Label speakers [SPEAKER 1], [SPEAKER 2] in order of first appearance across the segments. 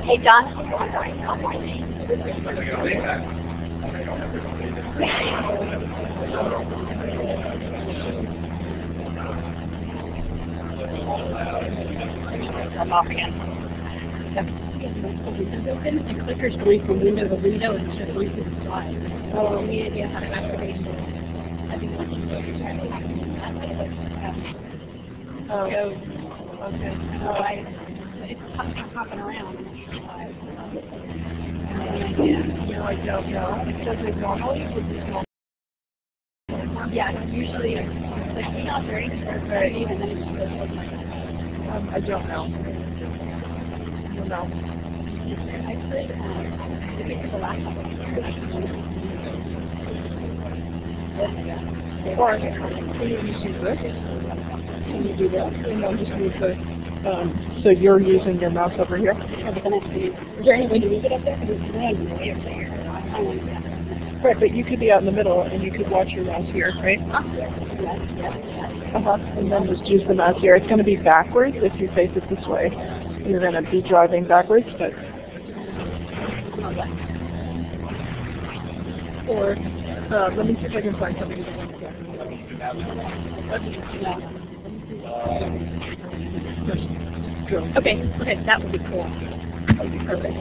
[SPEAKER 1] Hey, John. I'm off again.
[SPEAKER 2] The clicker's going from window to window instead of going through the slide.
[SPEAKER 1] Oh, we idea how to activate it.
[SPEAKER 2] Oh, okay.
[SPEAKER 1] Oh, it's hopping around.
[SPEAKER 2] No, I don't know. Does it normally?
[SPEAKER 1] Yeah, usually it's not very even then it's just
[SPEAKER 2] I don't know. No.
[SPEAKER 1] I could the last couple
[SPEAKER 2] Or can you just use this? Can you do that? And I'll just move the, so you're using your mouse over here?
[SPEAKER 1] Is there any way to move it up there? Because it's way over there.
[SPEAKER 2] Right, but you could be out in the middle and you could watch your mouse here, right? And then just use the mouse here. It's going to be backwards if you face it this way. You're going to be driving backwards, but... Or, let me see if I can find something.
[SPEAKER 1] Okay, that would be cool. That would be perfect.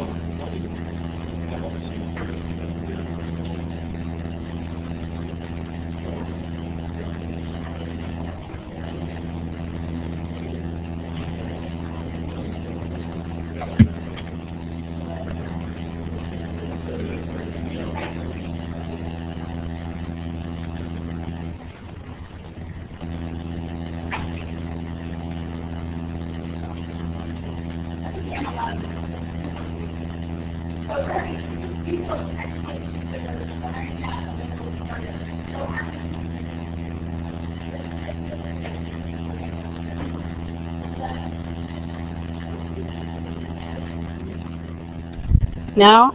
[SPEAKER 1] No?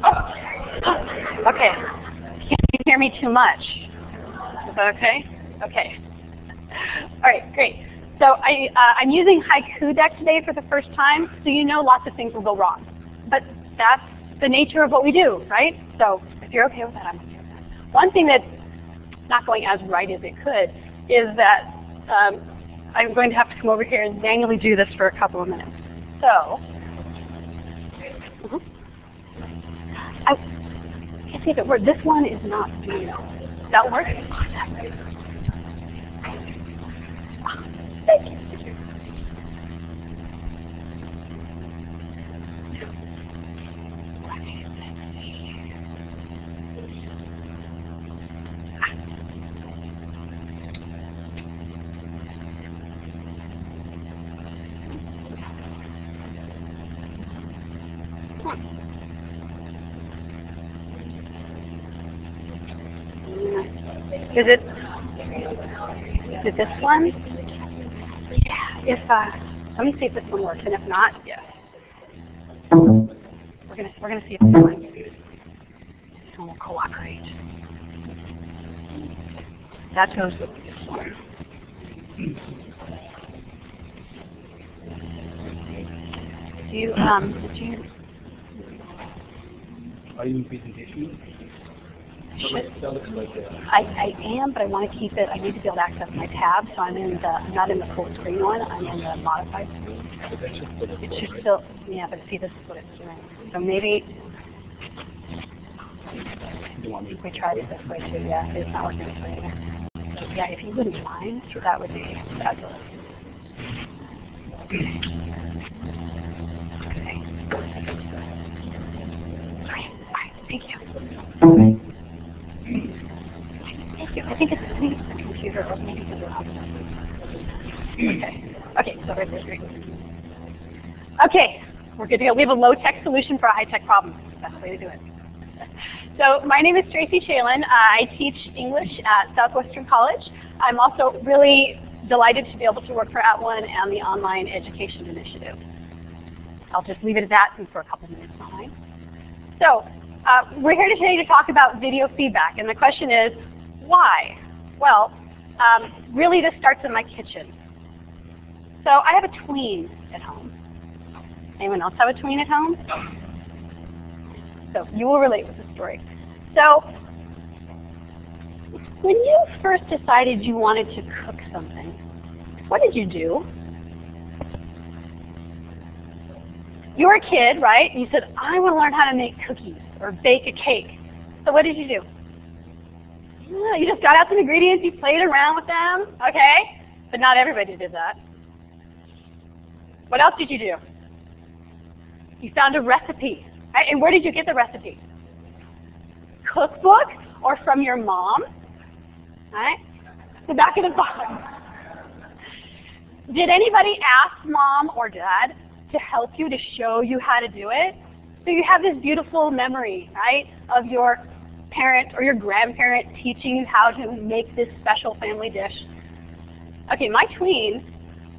[SPEAKER 1] Okay. Can't you hear me too much? Is that okay? Okay. All right, great. So I'm using Haiku Deck today for the first time, so you know lots of things will go wrong. But that's the nature of what we do, right? So if you're okay with that, I'm okay with that. One thing that's not going as right as it could is that I'm going to have to come over here and manually do this for a couple of minutes. So, I can't see if it works. This one is not doing it. Does that work? Thank you. Is it this one? Yeah. If let me see if this one works, and if not, yeah. We're gonna see if this one will cooperate. That goes with this one. Do you did you?
[SPEAKER 3] Are you in presentation?
[SPEAKER 1] I am, but I want to keep it. I need to be able to access my tab, so I'm not in the full screen one. I'm in the modified screen. It should still, yeah, but see, this is what it's doing. So maybe. We tried it this way too, yeah. It's not working this way either. So yeah, if you wouldn't mind, that would be fabulous. Okay. Alright, thank you. Thank you. I think it's the computer or maybe the laptop. Okay, so right there, great. Okay, we're good to go. We have a low-tech solution for a high-tech problem. That's the way to do it. So my name is Tracy Shalin. I teach English at Southwestern College. I'm also really delighted to be able to work for @ONE and the Online Education Initiative. I'll just leave it at that since we're a couple minutes behind. So we're here today to talk about video feedback, and the question is, why? Well, really this starts in my kitchen. So I have a tween at home. Anyone else have a tween at home? So you will relate with the story. So when you first decided you wanted to cook something, what did you do? You were a kid, right? And you said, I want to learn how to make cookies or bake a cake. So what did you do? Yeah, you just got out some ingredients, you played around with them, okay? But not everybody did that. What else did you do? You found a recipe. Right? And where did you get the recipe? Cookbook or from your mom? Right? The back of the box. Did anybody ask mom or dad to help you, to show you how to do it? So you have this beautiful memory, right, of your parent or your grandparent teaching you how to make this special family dish. Okay, my tween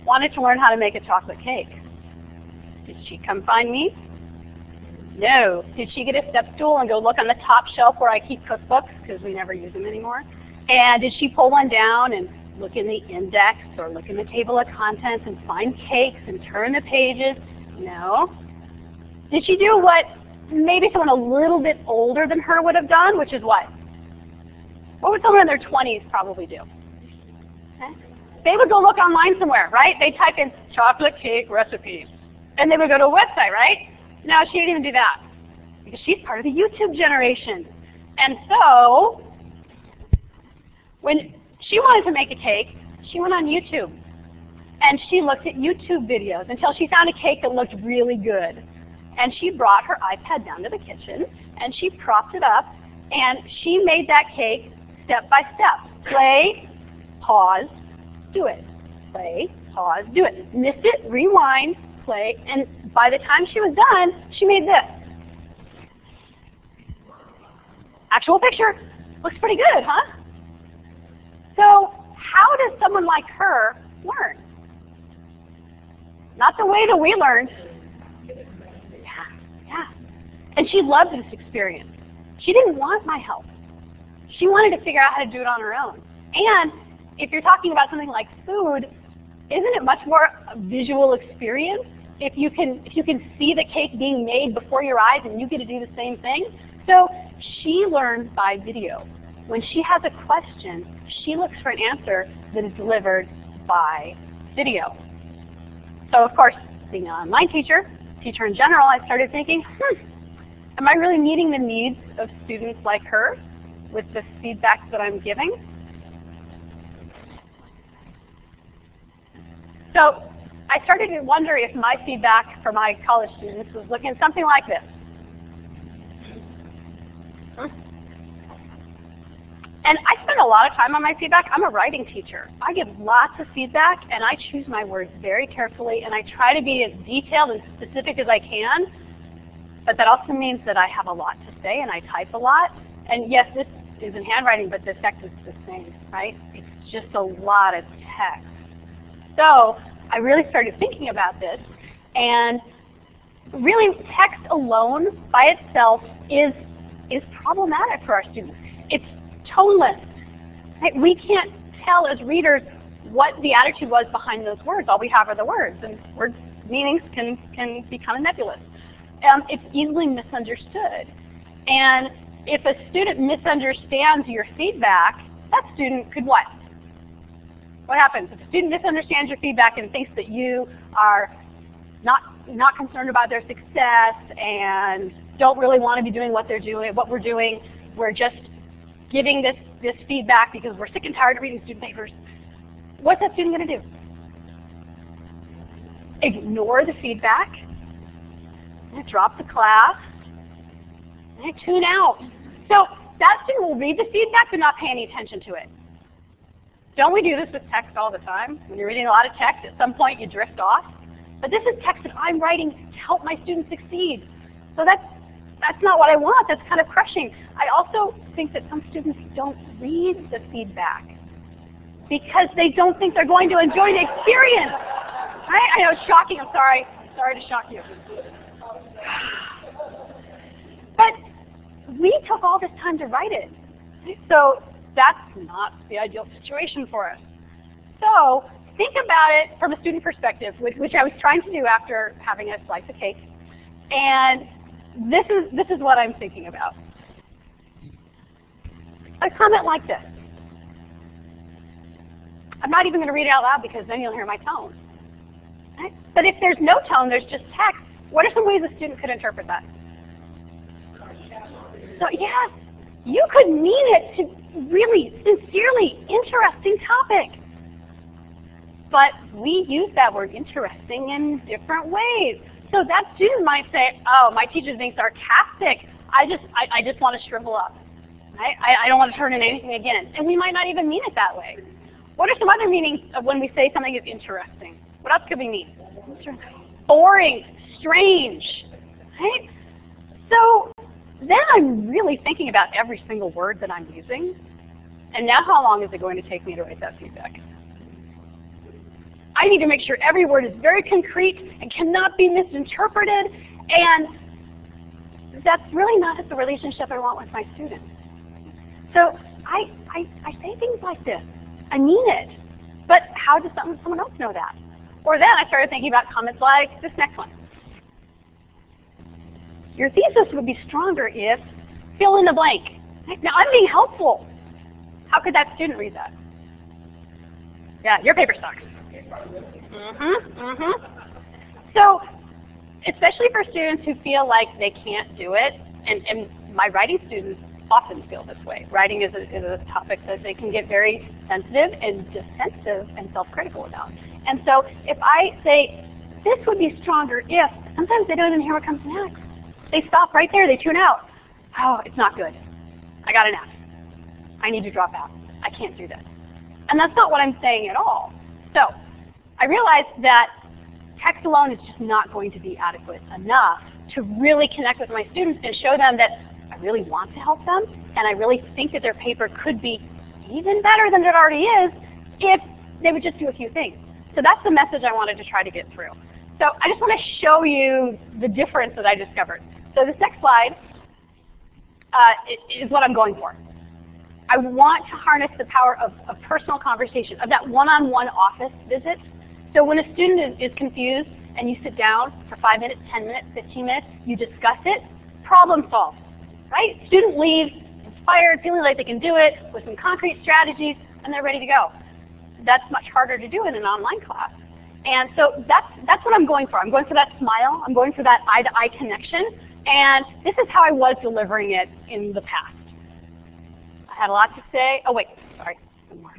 [SPEAKER 1] wanted to learn how to make a chocolate cake. Did she come find me? No. Did she get a step stool and go look on the top shelf where I keep cookbooks, because we never use them anymore? And did she pull one down and look in the index or look in the table of contents and find cakes and turn the pages? No. Did she do what maybe someone a little bit older than her would have done, which is what? What would someone in their 20s probably do? Okay. They would go look online somewhere, right? They'd type in chocolate cake recipe. And they would go to a website, right? No, she didn't even do that, because she's part of the YouTube generation. And so when she wanted to make a cake, she went on YouTube. And she looked at YouTube videos until she found a cake that looked really good. And she brought her iPad down to the kitchen, and she propped it up, and she made that cake step by step. Play, pause, do it. Play, pause, do it. Missed it, rewind, play, and by the time she was done, she made this. Actual picture. Looks pretty good, huh? So how does someone like her learn? Not the way that we learned. Yeah. And she loved this experience. She didn't want my help. She wanted to figure out how to do it on her own. And if you're talking about something like food, isn't it much more a visual experience? If you can see the cake being made before your eyes and you get to do the same thing. So she learns by video. When she has a question, she looks for an answer that is delivered by video. So of course, being an online teacher in general, I started thinking, am I really meeting the needs of students like her with the feedback that I'm giving? So I started to wonder if my feedback for my college students was looking something like this. And I spend a lot of time on my feedback. I'm a writing teacher. I give lots of feedback, and I choose my words very carefully, and I try to be as detailed and specific as I can. But that also means that I have a lot to say, and I type a lot. And yes, this is in handwriting, but the effect is the same, right? It's just a lot of text. So I really started thinking about this, and really text alone by itself is problematic for our students. It's toneless. Right? We can't tell as readers what the attitude was behind those words. All we have are the words, and word meanings can be kind of nebulous. It's easily misunderstood. And if a student misunderstands your feedback, that student could what? What happens? If a student misunderstands your feedback and thinks that you are not concerned about their success and don't really want to be doing what we're doing, we're just giving this feedback because we're sick and tired of reading student papers, what's that student going to do? Ignore the feedback, and drop the class, and tune out. So that student will read the feedback but not pay any attention to it. Don't we do this with text all the time? When you're reading a lot of text, at some point you drift off. But this is text that I'm writing to help my students succeed. So that's not what I want. That's kind of crushing. I also think that some students don't read the feedback because they don't think they're going to enjoy the experience. I know it's shocking. I'm sorry. Sorry to shock you. But we took all this time to write it. So that's not the ideal situation for us. So think about it from a student perspective, which I was trying to do after having a slice of cake. And this is what I'm thinking about. A comment like this. I'm not even going to read it out loud because then you'll hear my tone. Right? But if there's no tone, there's just text, what are some ways a student could interpret that? So yes, you could mean it to really, sincerely interesting topic. But we use that word interesting in different ways. So that student might say, oh, my teacher's being sarcastic. I just want to shrivel up. I don't want to turn in anything again. And we might not even mean it that way. What are some other meanings of when we say something is interesting? What else could we mean? Boring, strange, right? So then I'm really thinking about every single word that I'm using. And now how long is it going to take me to write that feedback? I need to make sure every word is very concrete and cannot be misinterpreted. And that's really not the relationship I want with my students. So I say things like this. I mean it. But how does someone else know that? Or then I started thinking about comments like this next one. Your thesis would be stronger if fill in the blank. Now I'm being helpful. How could that student read that? Yeah, your paper sucks. So, especially for students who feel like they can't do it, and my writing students often feel this way. Writing is a topic that they can get very sensitive and defensive and self-critical about. And so if I say, this would be stronger if, sometimes they don't even hear what comes next. They stop right there, they tune out. Oh, it's not good. I got an F. I need to drop out. I can't do this. And that's not what I'm saying at all. So I realized that text alone is just not going to be adequate enough to really connect with my students and show them that I really want to help them, and I really think that their paper could be even better than it already is if they would just do a few things. So that's the message I wanted to try to get through. So I just want to show you the difference that I discovered. So this next slide is what I'm going for. I want to harness the power of personal conversation, of that one-on-one office visit. So when a student is confused and you sit down for 5 minutes, 10 minutes, 15 minutes, you discuss it, problem solved, right? Student leaves inspired, feeling like they can do it with some concrete strategies, and they're ready to go. That's much harder to do in an online class. And so that's what I'm going for. I'm going for that smile. I'm going for that eye-to-eye connection. And this is how I was delivering it in the past. I had a lot to say. Oh, wait. Sorry. One more.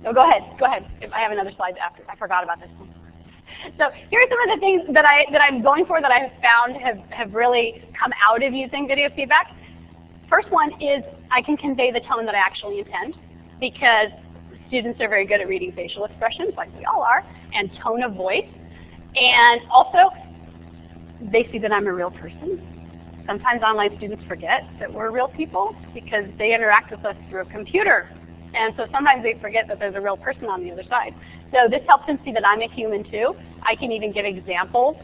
[SPEAKER 1] No, go ahead. Go ahead. I have another slide after. I forgot about this one. So here are some of the things that I'm going for that I have found have really come out of using video feedback. First one is I can convey the tone that I actually intend, because students are very good at reading facial expressions, like we all are, and tone of voice. And also, they see that I'm a real person. Sometimes online students forget that we're real people because they interact with us through a computer. And so sometimes they forget that there's a real person on the other side. So this helps them see that I'm a human too. I can even give examples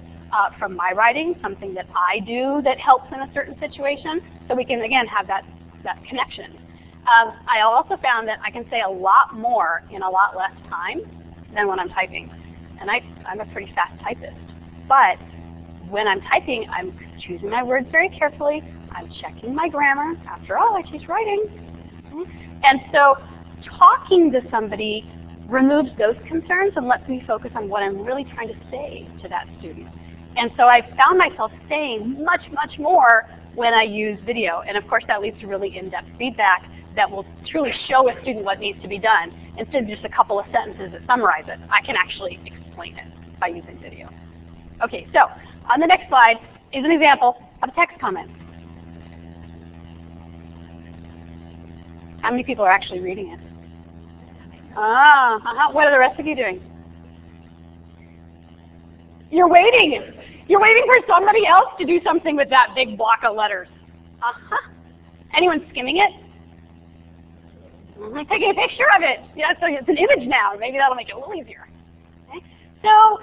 [SPEAKER 1] from my writing, something that I do that helps in a certain situation. So we can, again, have that connection. I also found that I can say a lot more in a lot less time than when I'm typing. And I'm a pretty fast typist. But when I'm typing, I'm choosing my words very carefully. I'm checking my grammar. After all, I teach writing. And so talking to somebody removes those concerns and lets me focus on what I'm really trying to say to that student. And so I found myself saying much, much more when I use video. And of course that leads to really in-depth feedback that will truly show a student what needs to be done. Instead of just a couple of sentences that summarize it, I can actually explain it by using video. Okay, so on the next slide is an example of a text comment. How many people are actually reading it? What are the rest of you doing? You're waiting. You're waiting for somebody else to do something with that big block of letters. Anyone skimming it? Taking a picture of it. Yeah, so it's an image now. Maybe that'll make it a little easier. Okay. So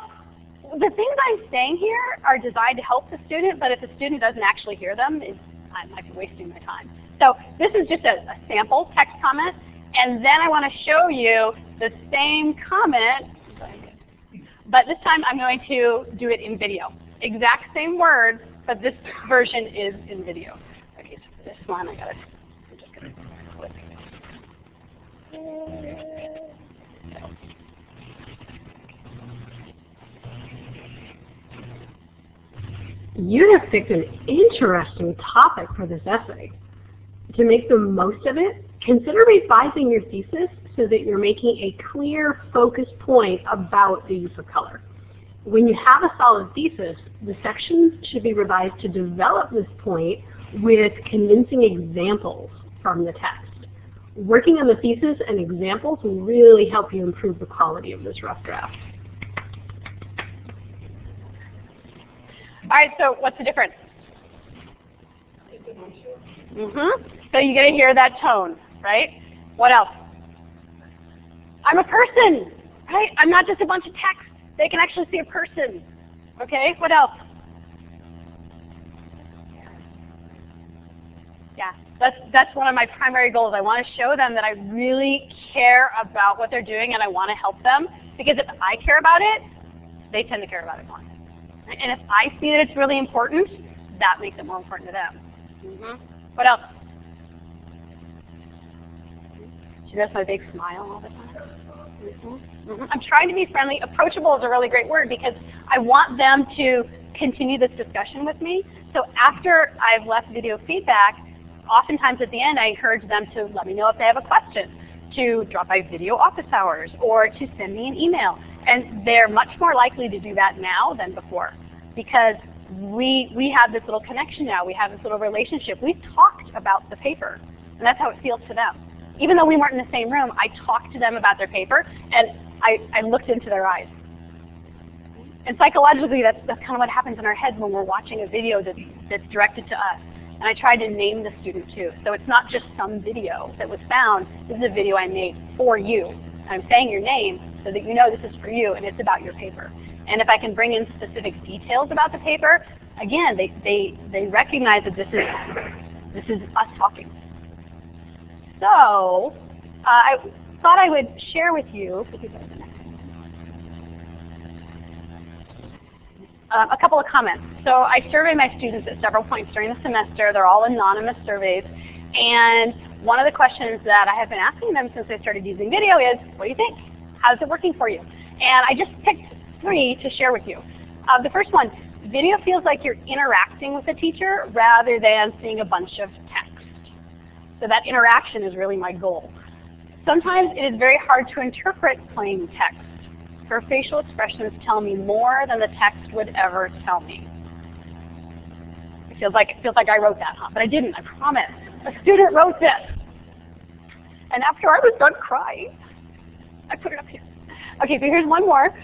[SPEAKER 1] the things I'm saying here are designed to help the student, but if the student doesn't actually hear them, I might be wasting my time. So this is just a sample text comment, and then I want to show you the same comment, but this time I'm going to do it in video. Exact same words, but this version is in video. Okay, so for this one, I'm just going to click.
[SPEAKER 3] You have picked an interesting topic for this essay. To make the most of it, consider revising your thesis so that you're making a clear, focused point about the use of color. When you have a solid thesis, the sections should be revised to develop this point with convincing examples from the text. Working on the thesis and examples will really help you improve the quality of this rough draft.
[SPEAKER 1] All right, so what's the difference? So you get to hear that tone, right? What else? I'm a person, right? I'm not just a bunch of text. They can actually see a person. Okay, what else? Yeah, that's one of my primary goals. I want to show them that I really care about what they're doing and I want to help them. Because if I care about it, they tend to care about it more. And if I see that it's really important, that makes it more important to them. What else? She does my big smile all the time. I'm trying to be friendly. Approachable is a really great word because I want them to continue this discussion with me. So after I've left video feedback, oftentimes at the end I encourage them to let me know if they have a question, to drop by video office hours, or to send me an email. And they're much more likely to do that now than before because we have this little connection now. We have this little relationship. We've talked about the paper, and that's how it feels to them. Even though we weren't in the same room, I talked to them about their paper, and I looked into their eyes. And psychologically, that's kind of what happens in our heads when we're watching a video that's directed to us. And I tried to name the student too. So it's not just some video that was found. This is a video I made for you. And I'm saying your name so that you know this is for you and it's about your paper. And if I can bring in specific details about the paper, again, they recognize that this is us talking. So I thought I would share with you a couple of comments. So I survey my students at several points during the semester. They're all anonymous surveys. And one of the questions that I have been asking them since I started using video is, what do you think? How's it working for you? And I just picked 3 to share with you. The first one, video feels like you're interacting with the teacher rather than seeing a bunch of text. So that interaction is really my goal. Sometimes it is very hard to interpret plain text. Her facial expressions tell me more than the text would ever tell me. It feels like I wrote that, huh? But I didn't, I promise. A student wrote this. And after I was done crying, I put it up here. Okay, so here's one more.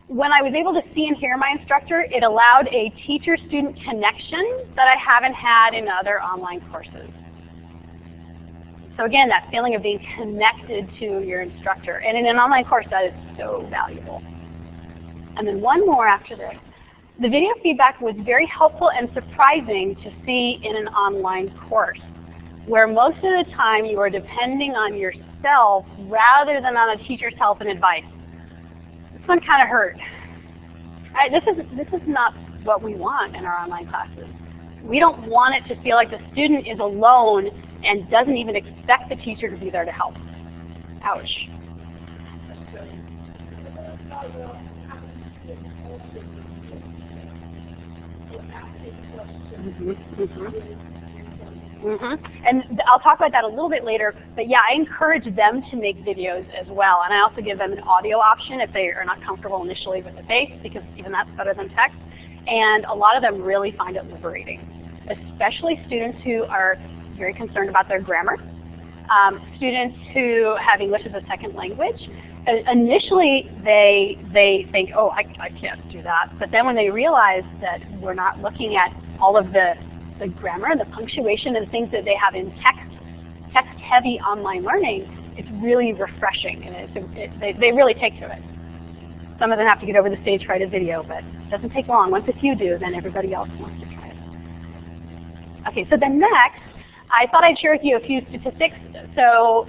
[SPEAKER 1] When I was able to see and hear my instructor, it allowed a teacher-student connection that I haven't had in other online courses. So again, that feeling of being connected to your instructor. And in an online course, that is so valuable. And then one more after this. The video feedback was very helpful and surprising to see in an online course, where most of the time you are depending on yourself rather than on a teacher's help and advice. This one kind of hurt. This is not what we want in our online classes. We don't want it to feel like the student is alone and doesn't even expect the teacher to be there to help. Ouch. And I'll talk about that a little bit later, but yeah, I encourage them to make videos as well, and I also give them an audio option if they are not comfortable initially with the face, because even that's better than text, and a lot of them really find it liberating, especially students who are very concerned about their grammar, students who have English as a second language. Initially, they think, oh, I can't do that, but then when they realize that we're not looking at all of the grammar and the punctuation and things that they have in text-heavy online learning, it's really refreshing, and they really take to it. Some of them have to get over the stage, write a video, but it doesn't take long. Once a few do, then everybody else wants to try it. Okay, so then next, I thought I'd share with you a few statistics. So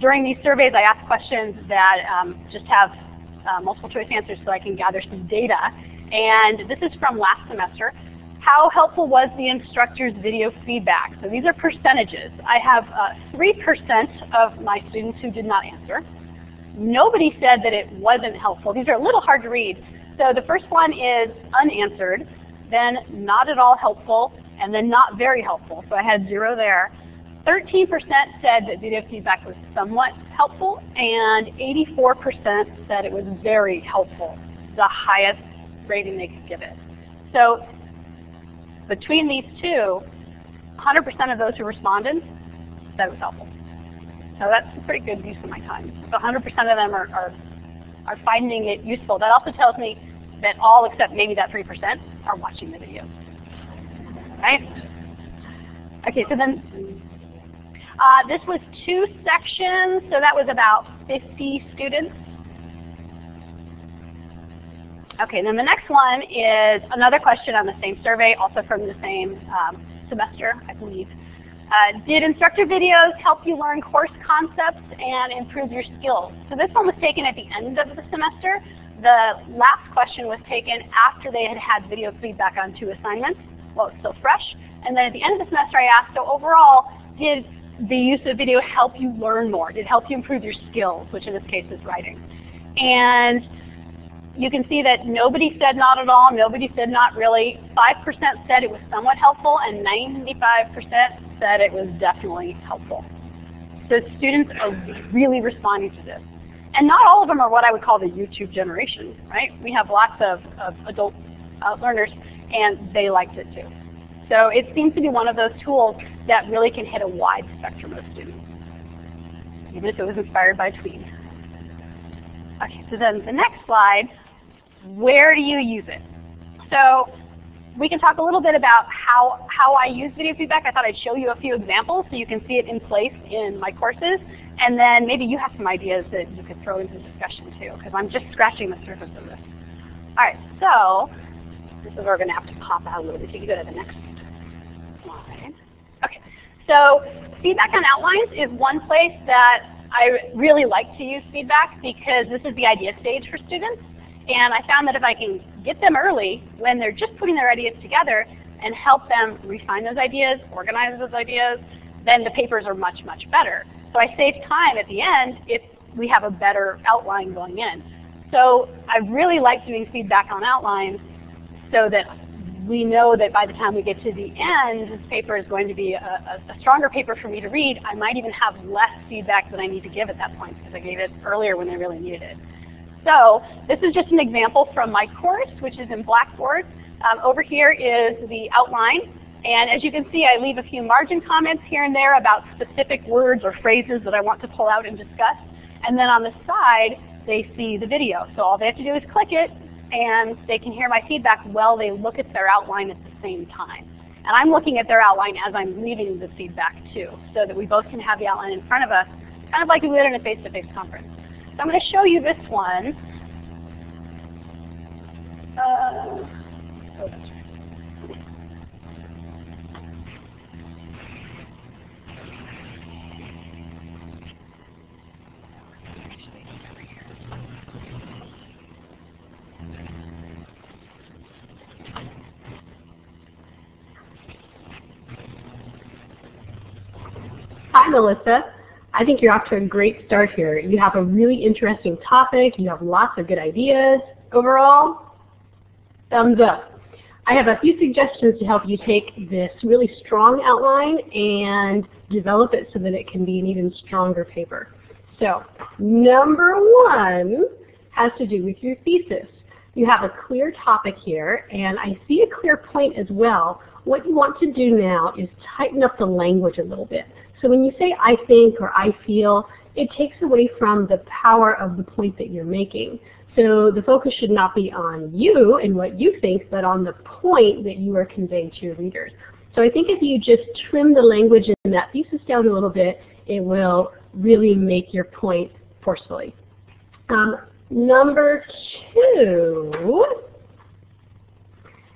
[SPEAKER 1] during these surveys, I ask questions that just have multiple choice answers so I can gather some data. And this is from last semester. How helpful was the instructor's video feedback? So these are percentages. I have 3% of my students who did not answer. Nobody said that it wasn't helpful. These are a little hard to read. So the first one is unanswered, then not at all helpful, and then not very helpful. So I had 0 there. 13% said that video feedback was somewhat helpful, and 84% said it was very helpful, the highest rating they could give it. So between these two, 100% of those who responded said it was helpful. So that's a pretty good use of my time. So 100% of them are finding it useful. That also tells me that all except maybe that 3% are watching the videos. Right? Okay, so then this was 2 sections, so that was about 50 students. Okay, and then the next one is another question on the same survey, also from the same semester, I believe. Did instructor videos help you learn course concepts and improve your skills? So this one was taken at the end of the semester. The last question was taken after they had had video feedback on 2 assignments, while it's still fresh. And then at the end of the semester I asked, so overall, did the use of video help you learn more? Did it help you improve your skills, which in this case is writing? And you can see that nobody said not at all, nobody said not really. 5% said it was somewhat helpful, and 95% said it was definitely helpful. So students are really responding to this. And not all of them are what I would call the YouTube generation, right? We have lots of adult learners, and they liked it too. So it seems to be one of those tools that really can hit a wide spectrum of students, even if it was inspired by tweens. Okay, so then the next slide, where do you use it? So we can talk a little bit about how I use video feedback. I thought I'd show you a few examples so you can see it in place in my courses, and then maybe you have some ideas that you could throw into the discussion too, because I'm just scratching the surface of this. All right, so this is where we're going to have to pop out a little bit. You can go to the next slide. Okay, so feedback on outlines is one place that I really like to use feedback because this is the idea stage for students. And I found that if I can get them early when they're just putting their ideas together and help them refine those ideas, organize those ideas, then the papers are much, much better. So I save time at the end if we have a better outline going in. So I really like doing feedback on outlines so that we know that by the time we get to the end, this paper is going to be a stronger paper for me to read. I might even have less feedback than I need to give at that point because I gave it earlier when they really needed it. So this is just an example from my course, which is in Blackboard. Over here is the outline. And as you can see, I leave a few margin comments here and there about specific words or phrases that I want to pull out and discuss. And then on the side, they see the video. So all they have to do is click it, and they can hear my feedback while they look at their outline at the same time. And I'm looking at their outline as I'm leaving the feedback too, so that we both can have the outline in front of us, kind of like we would in a face-to-face conference. So I'm going to show you this one. Oh, that's right.
[SPEAKER 3] Hi, Melissa. I think you're off to a great start here. You have a really interesting topic. You have lots of good ideas. Overall, thumbs up. I have a few suggestions to help you take this really strong outline and develop it so that it can be an even stronger paper. So, number one has to do with your thesis. You have a clear topic here, and I see a clear point as well. What you want to do now is tighten up the language a little bit. So when you say I think or I feel, it takes away from the power of the point that you're making. So the focus should not be on you and what you think, but on the point that you are conveying to your readers. So I think if you just trim the language in that thesis down a little bit, it will really make your point forcefully. Number two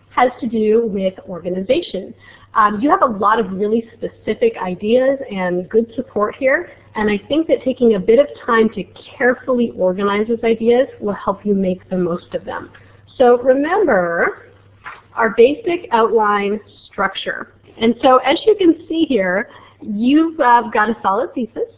[SPEAKER 3] has to do with organization. You have a lot of really specific ideas and good support here, and I think that taking a bit of time to carefully organize those ideas will help you make the most of them. So remember our basic outline structure. And so as you can see here, you've got a solid thesis,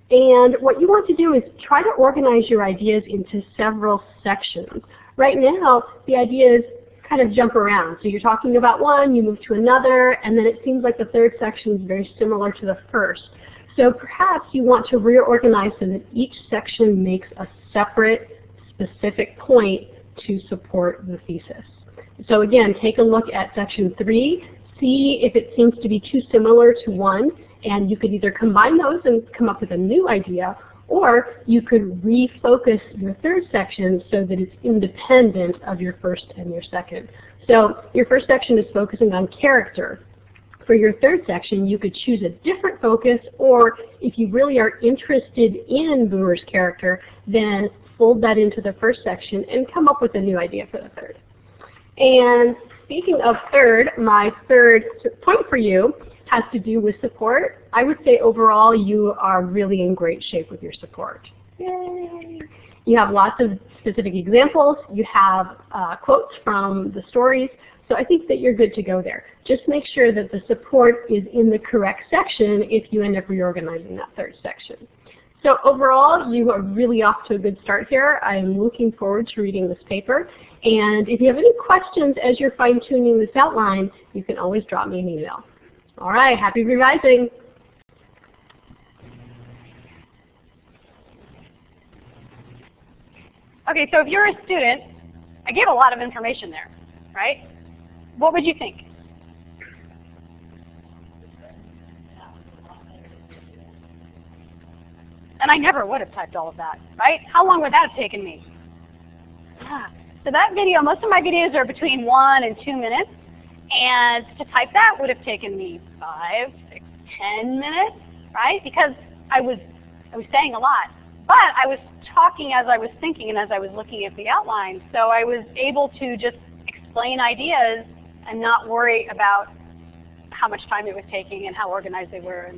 [SPEAKER 3] and what you want to do is try to organize your ideas into several sections. Right now, the ideas kind of jump around. So you're talking about one, you move to another, and then it seems like the third section is very similar to the first. So perhaps you want to reorganize so that each section makes a separate, specific point to support the thesis. So again, take a look at section 3, see if it seems to be too similar to 1, and you could either combine those and come up with a new idea, or you could refocus your third section so that it's independent of your first and your second. So your first section is focusing on character. For your third section, you could choose a different focus, or if you really are interested in Boomer's character, then fold that into the first section and come up with a new idea for the third. And speaking of third, my third point for you has to do with support. I would say overall you are really in great shape with your support. Yay! You have lots of specific examples. You have quotes from the stories. So I think that you're good to go there. Just make sure that the support is in the correct section if you end up reorganizing that third section. So overall, you are really off to a good start here. I am looking forward to reading this paper. And if you have any questions as you're fine-tuning this outline, you can always drop me an email. All right, happy revising.
[SPEAKER 1] Okay, so if you're a student, I gave a lot of information there, right? What would you think? And I never would have typed all of that, right? How long would that have taken me? So that video, most of my videos are between 1 and 2 minutes. And to type that would have taken me 5, 6, 10 minutes, right? Because I was saying a lot. But I was talking as I was thinking and as I was looking at the outline. So I was able to just explain ideas and not worry about how much time it was taking and how organized they were.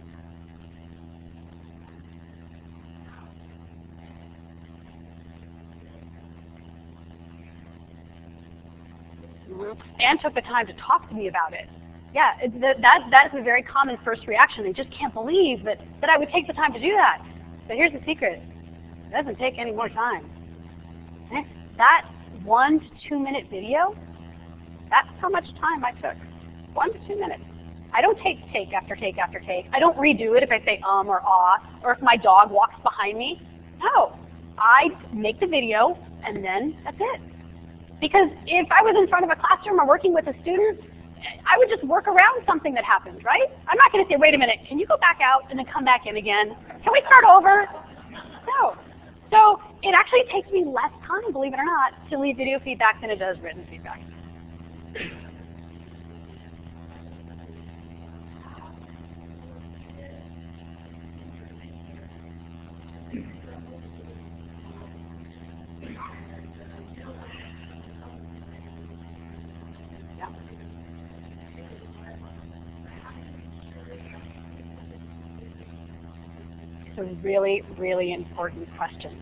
[SPEAKER 1] And took the time to talk to me about it. Yeah, that's a very common first reaction. They just can't believe that I would take the time to do that. But here's the secret. It doesn't take any more time. That 1 to 2 minute video, that's how much time I took. 1 to 2 minutes. I don't take after take after take. I don't redo it if I say or ah, or if my dog walks behind me. No. I make the video and then that's it. Because if I was in front of a classroom or working with a student, I would just work around something that happened, right? I'm not going to say, wait a minute, can you go back out and then come back in again? Can we start over? No. So it actually takes me less time, believe it or not, to leave video feedback than it does written feedback. It's a really, really important question.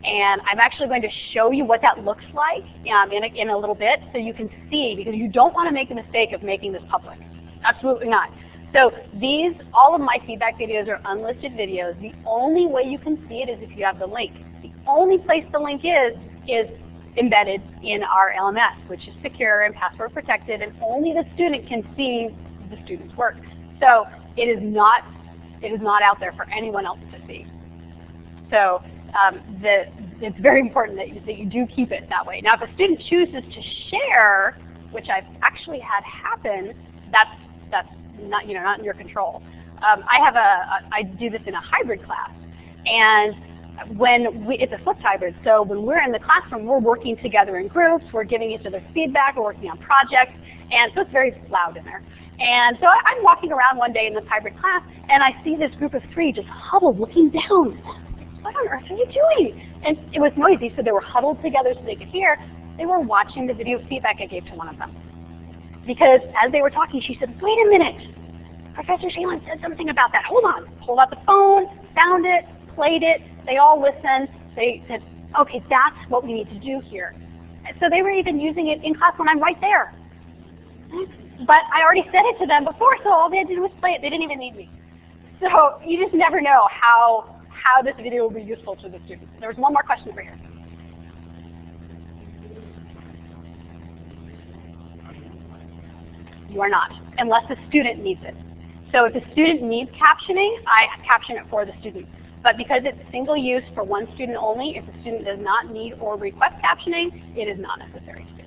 [SPEAKER 1] And I'm actually going to show you what that looks like in a little bit so you can see, because you don't want to make the mistake of making this public. Absolutely not. So all of my feedback videos are unlisted videos. The only way you can see it is if you have the link. The only place the link is embedded in our LMS, which is secure and password protected, and only the student can see the student's work. So it is not out there for anyone else to see. So it's very important that you do keep it that way. Now, if a student chooses to share, which I've actually had happen, that's not not in your control. I do this in a hybrid class, and it's a flipped hybrid. So when we're in the classroom, we're working together in groups, we're giving each other feedback, we're working on projects, and so it's very loud in there. And so I'm walking around one day in this hybrid class, and I see this group of 3 just huddled, looking down. What on earth are you doing? And it was noisy, so they were huddled together so they could hear. They were watching the video feedback I gave to one of them. Because as they were talking, she said, wait a minute. Professor Shalin said something about that. Hold on. Pulled out the phone, found it, played it. They all listened. They said, okay, that's what we need to do here. And so they were even using it in class when I'm right there. But I already said it to them before, so all they had to do was play it. They didn't even need me. So you just never know how this video will be useful to the students. There was one more question over here. You are not, unless the student needs it. So if the student needs captioning, I caption it for the student. But because it's single use for one student only, if the student does not need or request captioning, it is not necessary to do.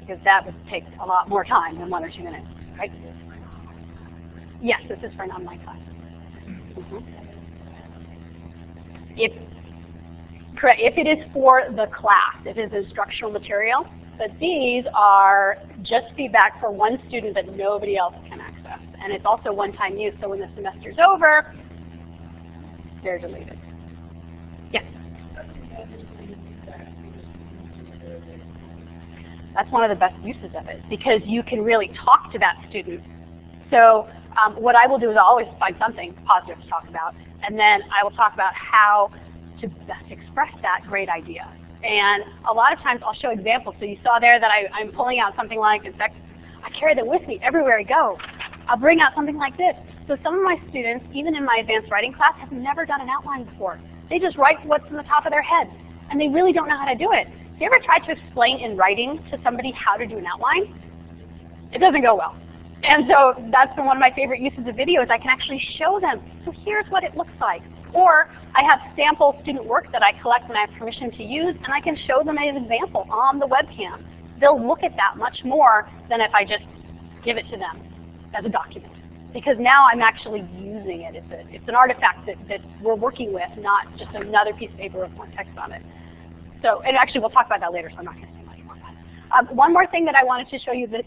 [SPEAKER 1] Because that would take a lot more time than 1 or 2 minutes, right? Yes, this is for an online class. If it is for the class, it is instructional material, but these are just feedback for one student that nobody else can access. And it's also one-time use, so when the semester's over, they're deleted. Yes? That's one of the best uses of it, because you can really talk to that student. So what I will do is I'll always find something positive to talk about, and then I will talk about how to best express that great idea. And a lot of times I'll show examples. So you saw there that I'm pulling out something like, in fact, I carry them with me everywhere I go. I'll bring out something like this. So some of my students, even in my advanced writing class, have never done an outline before. They just write what's in the top of their head, and they really don't know how to do it. Have you ever tried to explain in writing to somebody how to do an outline? It doesn't go well. And so that's been one of my favorite uses of video, is I can actually show them. So here's what it looks like. Or I have sample student work that I collect when I have permission to use, and I can show them an example on the webcam. They'll look at that much more than if I just give it to them as a document. Because now I'm actually using it. It's an artifact that we're working with, not just another piece of paper with more text on it. So, and actually we'll talk about that later, so I'm not going to say much more about it. One more thing that I wanted to show you that,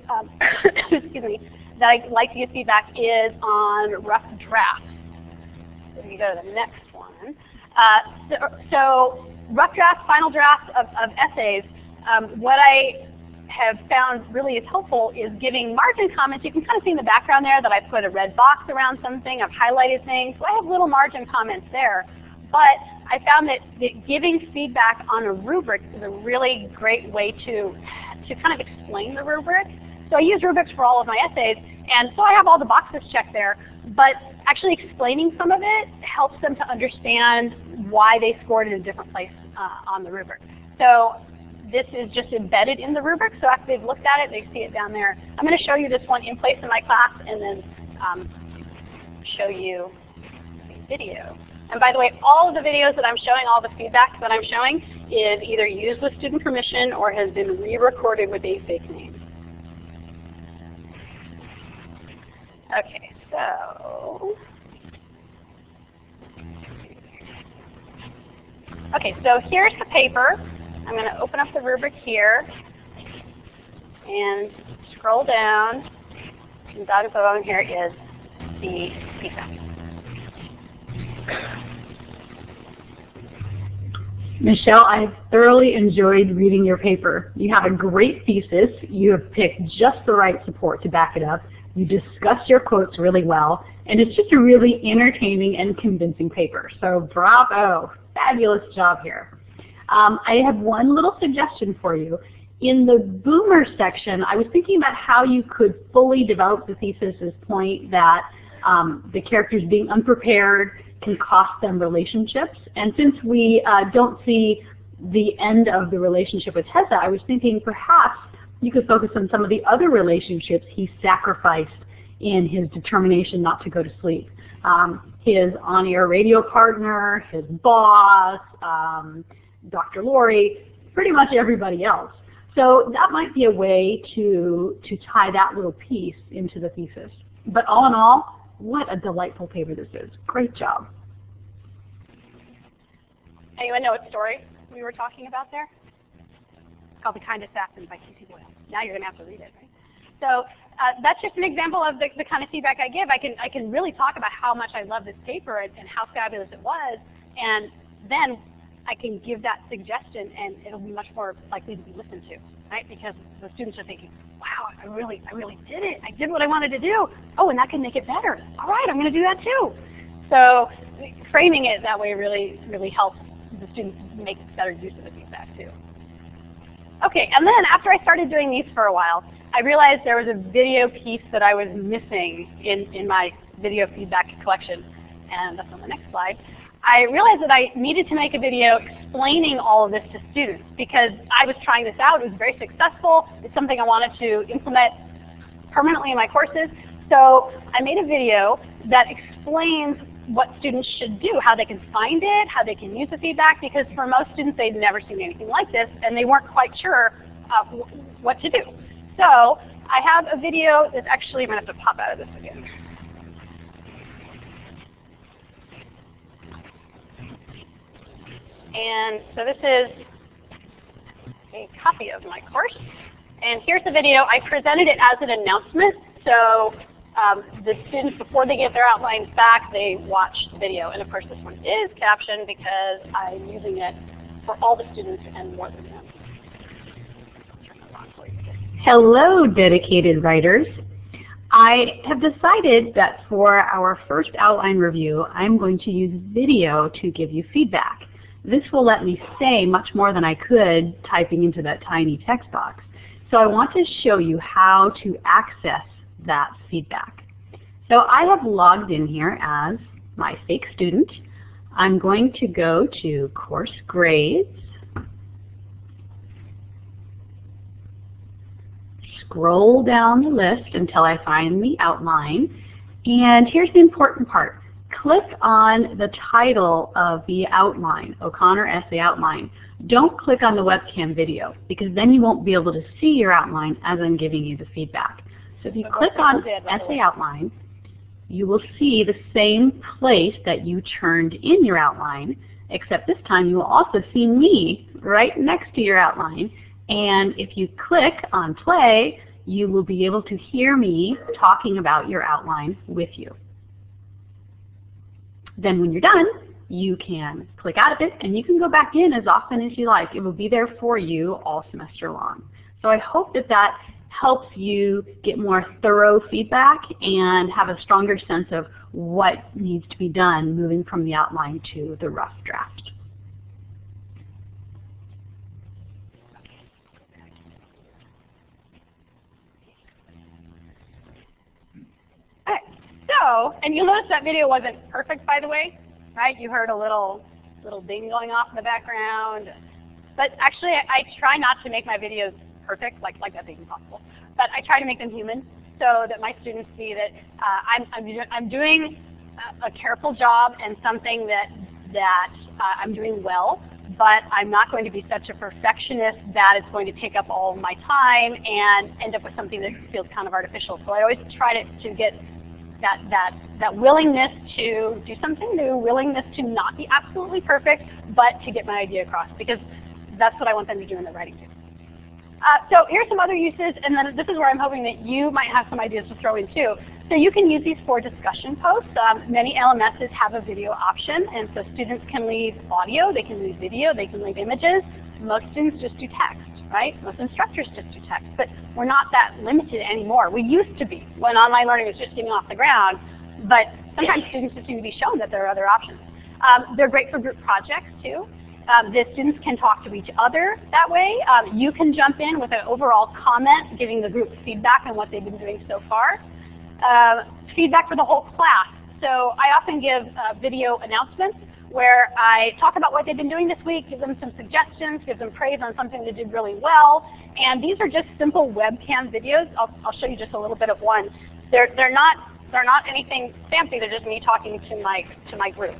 [SPEAKER 1] excuse me, that I like to get feedback is on rough drafts. So if you go to the next one. So rough drafts, final drafts of essays, what I have found really is helpful is giving margin comments. You can kind of see in the background there that I put a red box around something. I've highlighted things. So I have little margin comments there. But I found that giving feedback on a rubric is a really great way to kind of explain the rubric. So I use rubrics for all of my essays, and so I have all the boxes checked there. But actually explaining some of it helps them to understand why they scored in a different place on the rubric. So this is just embedded in the rubric, so after they've looked at it, they see it down there. I'm going to show you this one in place in my class, and then show you a video. And by the way, all of the videos that I'm showing, all the feedback that I'm showing, is either used with student permission or has been re-recorded with a fake name. Okay, so here's the paper. I'm going to open up the rubric here and scroll down. And down below here is the feedback.
[SPEAKER 3] Michelle, I've thoroughly enjoyed reading your paper. You have a great thesis. You have picked just the right support to back it up. You discuss your quotes really well, and it's just a really entertaining and convincing paper. So bravo, fabulous job here. I have one little suggestion for you. In the boomer section, I was thinking about how you could fully develop the thesis's point that the characters being unprepared can cost them relationships. And since we don't see
[SPEAKER 4] the end of the relationship with Heza, I was thinking perhaps you could focus on some of the other relationships he sacrificed in his determination not to go to sleep. His on-air radio partner, his boss, Dr. Lori, pretty much everybody else. So that might be a way to tie that little piece into the thesis. But all in all, what a delightful paper this is. Great job.
[SPEAKER 1] Anyone know what story we were talking about there? It's called The Kind Assassin by Casey Boyle. Now you're going to have to read it, right? So that's just an example of the kind of feedback I give. I can really talk about how much I love this paper and how fabulous it was, and then I can give that suggestion, and it'll be much more likely to be listened to, right? Because the students are thinking, wow, I really did it. I did what I wanted to do. Oh, and that can make it better. All right, I'm going to do that too. So framing it that way really helps the students make better use of the feedback too. Okay, and then after I started doing these for a while, I realized there was a video piece that I was missing in my video feedback collection, and that's on the next slide. I realized that I needed to make a video explaining all of this to students because I was trying this out. It was very successful. It's something I wanted to implement permanently in my courses. So I made a video that explains what students should do, how they can find it, how they can use the feedback, because for most students they'd never seen anything like this and they weren't quite sure what to do. So I have a video that's actually, I'm going to have to pop out of this again. And so this is a copy of my course. And here's the video. I presented it as an announcement. So the students, before they get their outlines back, they watch the video. And of course, this one is captioned because I'm using it for all the students and more than them.
[SPEAKER 4] Hello, dedicated writers. I have decided that for our first outline review, I'm going to use video to give you feedback. This will let me say much more than I could typing into that tiny text box. So I want to show you how to access that feedback. So I have logged in here as my fake student. I'm going to go to Course Grades, scroll down the list until I find the outline, and here's the important part. Click on the title of the outline, O'Connor Essay Outline. Don't click on the webcam video because then you won't be able to see your outline as I'm giving you the feedback. So if you click on Essay Outline, you will see the same place that you turned in your outline, except this time you will also see me right next to your outline. And if you click on play, you will be able to hear me talking about your outline with you. Then when you're done, you can click out of it and you can go back in as often as you like. It will be there for you all semester long. So I hope that that helps you get more thorough feedback and have a stronger sense of what needs to be done moving from the outline to the rough draft.
[SPEAKER 1] So, and you'll notice that video wasn't perfect, by the way, right? You heard a little ding going off in the background. But actually, I try not to make my videos perfect, like that's even possible. But I try to make them human so that my students see that I'm doing a careful job and something that I'm doing well. But I'm not going to be such a perfectionist that it's going to take up all of my time and end up with something that feels kind of artificial. So I always try to get that willingness to do something new, willingness to not be absolutely perfect, but to get my idea across, because that's what I want them to do in their writing too. So here's some other uses, and then this is where I'm hoping that you might have some ideas to throw in too. So you can use these for discussion posts. Many LMSs have a video option, and so students can leave audio, they can leave video, they can leave images. Most students just do text, right? Most instructors just do text, but we're not that limited anymore. We used to be when online learning was just getting off the ground, but sometimes students just need to be shown that there are other options. They're great for group projects too. The students can talk to each other that way. You can jump in with an overall comment, giving the group feedback on what they've been doing so far. Feedback for the whole class. So I often give video announcements where I talk about what they've been doing this week, give them some suggestions, give them praise on something they did really well. And these are just simple webcam videos. I'll show you just a little bit of one. They're not anything fancy. They're just me talking to my group.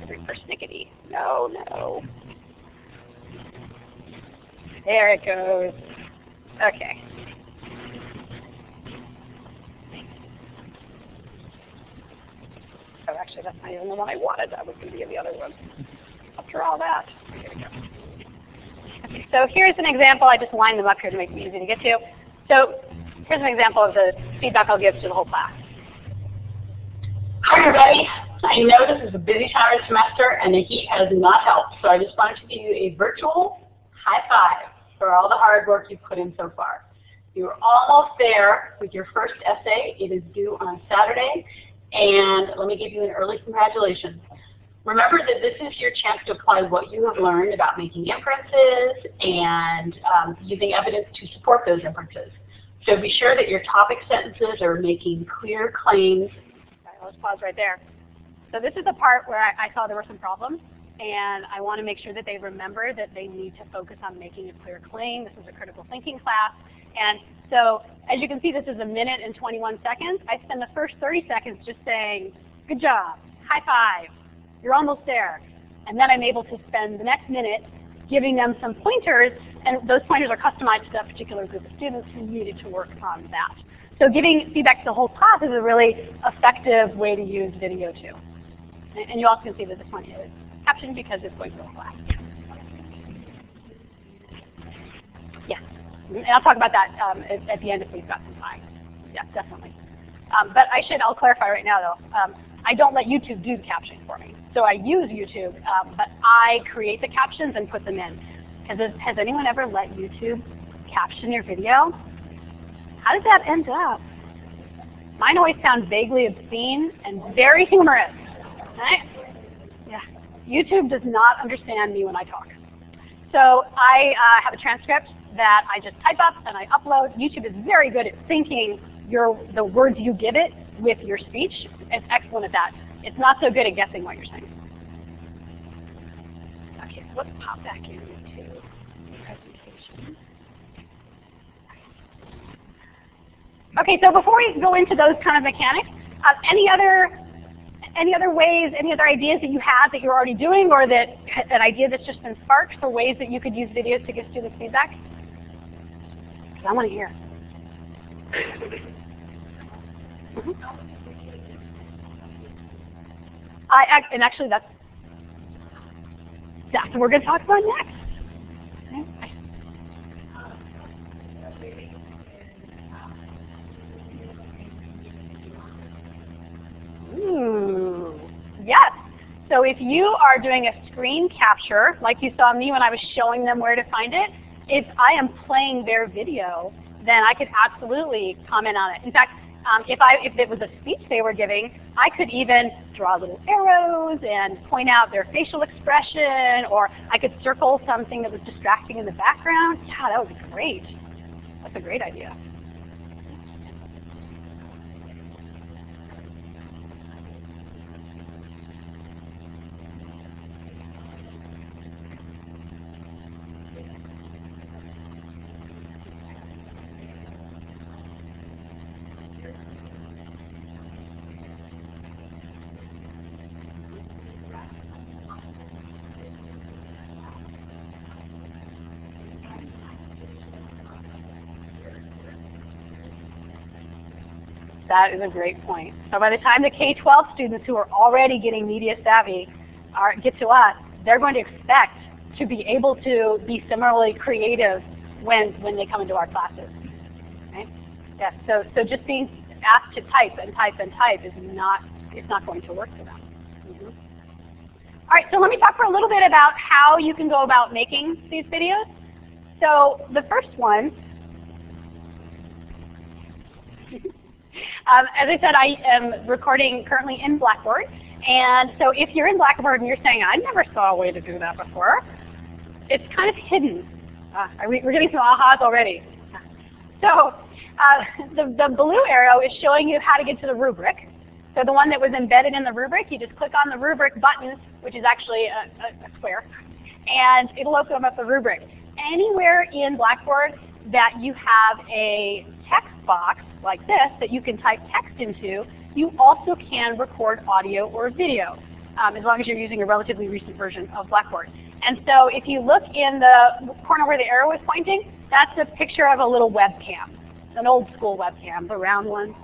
[SPEAKER 1] Very persnickety. No, no. There it goes. Okay. Oh, actually, that's not even the one I wanted. That was going to be the other one. After all that. Here we go. Okay, so here's an example. I just lined them up here to make them easy to get to. So here's an example of the feedback I'll give to the whole class.
[SPEAKER 4] Hi, everybody. I know this is a busy time of the semester, and the heat has not helped. So I just wanted to give you a virtual high five for all the hard work you've put in so far. You're almost there with your first essay. It is due on Saturday, and let me give you an early congratulations. Remember that this is your chance to apply what you have learned about making inferences and using evidence to support those inferences. So be sure that your topic sentences are making clear claims.
[SPEAKER 1] Right, let's pause right there. So this is the part where I saw there were some problems. And I want to make sure that they remember that they need to focus on making a clear claim. This is a critical thinking class. And so as you can see, this is 1 minute and 21 seconds. I spend the first 30 seconds just saying, good job, high five, you're almost there. And then I'm able to spend the next minute giving them some pointers, and those pointers are customized to that particular group of students who needed to work on that. So giving feedback to the whole class is a really effective way to use video too. And you also can see that this one is captioned because it's going to the class. Yeah, and I'll talk about that at the end if we've got some time. Yeah, definitely. But I'll clarify right now though. I don't let YouTube do the captioning for me. So I use YouTube, but I create the captions and put them in. Has anyone ever let YouTube caption your video? How does that end up? Mine always sound vaguely obscene and very humorous. Right? Yeah. YouTube does not understand me when I talk. So I have a transcript that I just type up and I upload. YouTube is very good at syncing the words you give it with your speech. It's excellent at that. It's not so good at guessing what you're saying. Okay, so let's pop back into presentation. Okay, so before we go into those kind of mechanics, any other ways, any other ideas that you have that you're already doing, or that an idea that's just been sparked for ways that you could use videos to give students feedback? Because I want to hear. And actually, that's what we're going to talk about next. Okay. Ooh, yes. So if you are doing a screen capture, like you saw me when I was showing them where to find it, if I am playing their video, then I could absolutely comment on it. In fact, if it was a speech they were giving, I could even draw little arrows and point out their facial expression, or I could circle something that was distracting in the background. Yeah, that would be great. That's a great idea. That is a great point. So by the time the K-12 students who are already getting media savvy get to us, they're going to expect to be able to be similarly creative when they come into our classes. Right? Yeah. So just being asked to type and type and type is not going to work for them. Mm-hmm. All right. So let me talk for a little bit about how you can go about making these videos. So the first one. As I said, I am recording currently in Blackboard. And so if you're in Blackboard and you're saying, I never saw a way to do that before, it's kind of hidden. We're getting some ahas already. So the blue arrow is showing you how to get to the rubric. So the one that was embedded in the rubric, you just click on the rubric button, which is actually a square, and it'll open up the rubric. Anywhere in Blackboard that you have a text box like this that you can type text into, you also can record audio or video, as long as you're using a relatively recent version of Blackboard. And so if you look in the corner where the arrow is pointing, that's a picture of a little webcam, an old school webcam, the round one.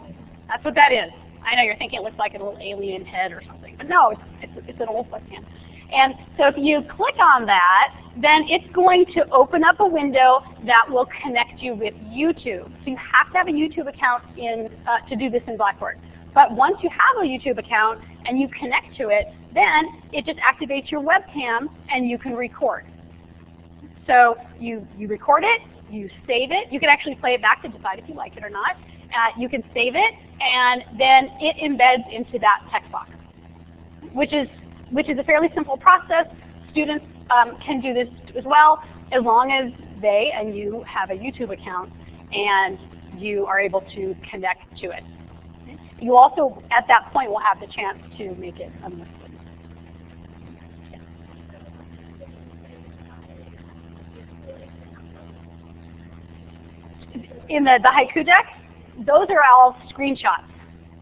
[SPEAKER 1] That's what that is. I know you're thinking it looks like a little alien head or something, but no, it's an old webcam. And so if you click on that, then it's going to open up a window that will connect you with YouTube. So you have to have a YouTube account to do this in Blackboard. But once you have a YouTube account and you connect to it, then it just activates your webcam and you can record. So you record it, you save it. You can actually play it back to decide if you like it or not. You can save it, and then it embeds into that text box, which is a fairly simple process. Students can do this as well, as long as they and you have a YouTube account and you are able to connect to it. You also, at that point, will have the chance to make it unlisted. In the haiku deck, those are all screenshots.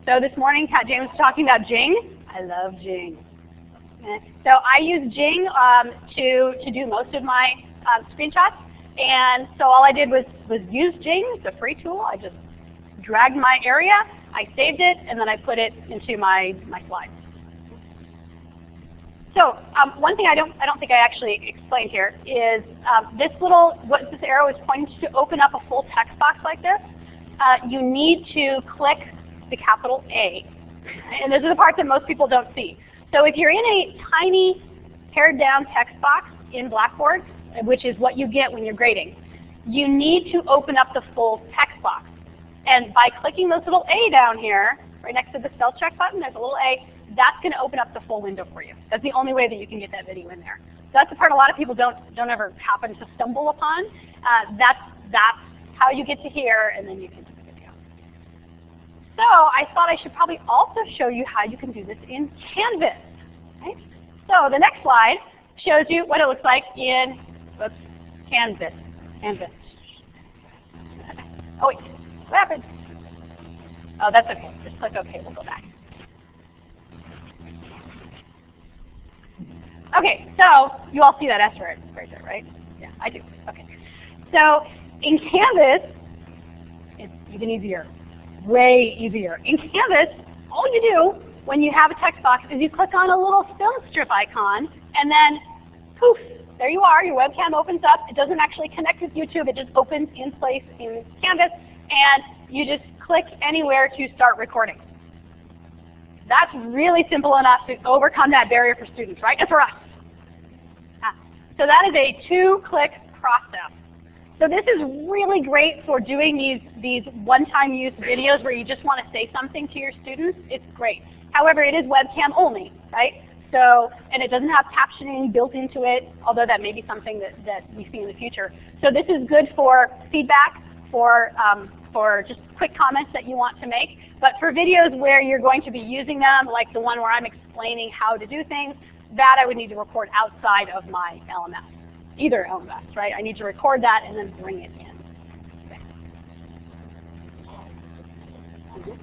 [SPEAKER 1] So this morning, James was talking about Jing. I love Jing. So I use Jing to do most of my screenshots. And so all I did was use Jing. It's a free tool. I just dragged my area, I saved it, and then I put it into my slides. So one thing I don't think I actually explained here is what this arrow is pointing to open up a full text box like this. You need to click the capital A. And this is the part that most people don't see. So if you're in a tiny pared down text box in Blackboard, which is what you get when you're grading, you need to open up the full text box. And by clicking this little A down here, right next to the spell check button, there's a little A, that's going to open up the full window for you. That's the only way that you can get that video in there. So that's the part a lot of people don't ever happen to stumble upon. That's how you get to here, and then you can do the video. So I thought I should probably also show you how you can do this in Canvas. Right? So the next slide shows you what it looks like in Canvas. Oh wait, what happened? Oh, that's okay. Just click OK. We'll go back. Okay, so you all see that S right there, right? Yeah, I do. Okay. So in Canvas, it's even easier, way easier. In Canvas, all you do when you have a text box is you click on a little film strip icon, and then poof, there you are. Your webcam opens up. It doesn't actually connect with YouTube. It just opens in place in Canvas, and you just click anywhere to start recording. That's really simple enough to overcome that barrier for students, right? And for us. So that is a 2-click process. So this is really great for doing these one-time use videos where you just want to say something to your students. It's great. However, it is webcam only, right? So, and it doesn't have captioning built into it, although that may be something that we see in the future. So this is good for feedback, for just quick comments that you want to make. But for videos where you're going to be using them, like the one where I'm explaining how to do things, that I would need to record outside of my LMS, either LMS, right? I need to record that and then bring it in. Okay.